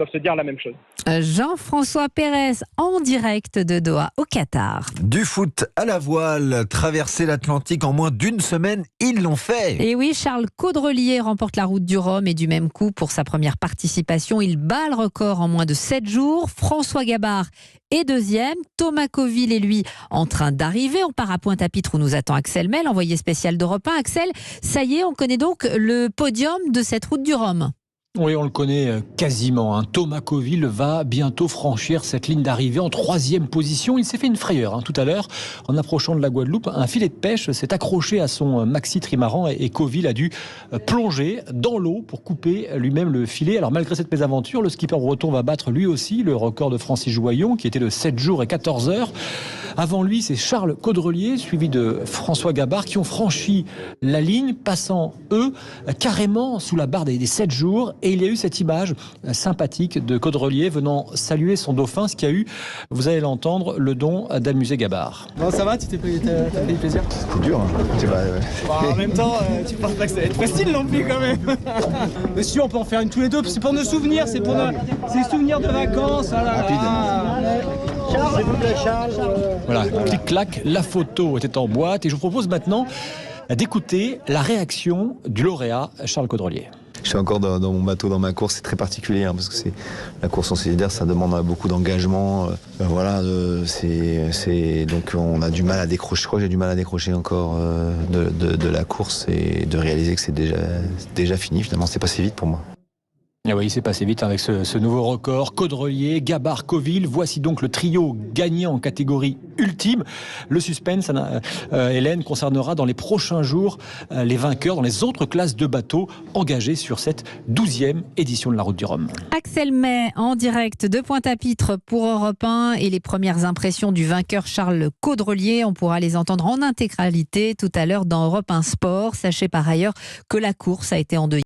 peuvent se dire la même chose. Jean-François Pérez en direct de Doha au Qatar. Du foot à la voile, traverser l'Atlantique en moins d'une semaine, ils l'ont fait. Et oui, Charles Caudrelier remporte la route du Rhum et du même coup, pour sa première participation, il bat le record en moins de 7 jours. François Gabard est deuxième. Thomas Coville est lui en train d'arriver. On part à Pointe-à-Pitre où nous attend Axel Mel, envoyé spécial d'Europe 1. Axel, ça y est, on connaît donc le podium de cette route du Rhum. Oui, on le connaît quasiment. Thomas Coville va bientôt franchir cette ligne d'arrivée en 3e position. Il s'est fait une frayeur tout à l'heure en approchant de la Guadeloupe. Un filet de pêche s'est accroché à son maxi trimaran et Coville a dû plonger dans l'eau pour couper lui-même le filet. Alors malgré cette mésaventure, le skipper breton va battre lui aussi le record de Francis Joyon qui était de 7 jours et 14 heures. Avant lui, c'est Charles Caudrelier, suivi de François Gabard, qui ont franchi la ligne, passant, eux, carrément sous la barre des 7 jours. Et il y a eu cette image sympathique de Caudrelier venant saluer son dauphin, ce qui a eu, vous allez l'entendre, le don d'amuser Gabard. Bon, ça va, tu t'es fait du plaisir? C'est dur, En même temps, tu penses pas que ça va être facile non plus quand même. Monsieur, on peut en faire une tous les deux, c'est pour nos souvenirs, c'est pour ces souvenirs de vacances. Voilà, clic-clac, la photo était en boîte et je vous propose maintenant d'écouter la réaction du lauréat Charles Caudrelier. Je suis encore dans mon bateau, dans ma course, c'est très particulier parce que c'est la course en solidaire, ça demande beaucoup d'engagement. Donc on a du mal à décrocher. Je crois que j'ai du mal à décrocher encore de la course et de réaliser que c'est déjà fini. Finalement, c'est passé vite pour moi. Ah oui, c'est passé vite avec ce nouveau record. Caudrelier, Gabard, Coville. Voici donc le trio gagnant en catégorie ultime. Le suspense, Hélène, concernera dans les prochains jours les vainqueurs dans les autres classes de bateaux engagés sur cette 12e édition de la Route du Rhum. Axel May en direct de Pointe-à-Pitre pour Europe 1 et les premières impressions du vainqueur Charles Caudrelier. On pourra les entendre en intégralité tout à l'heure dans Europe 1 Sport. Sachez par ailleurs que la course a été endeuillée.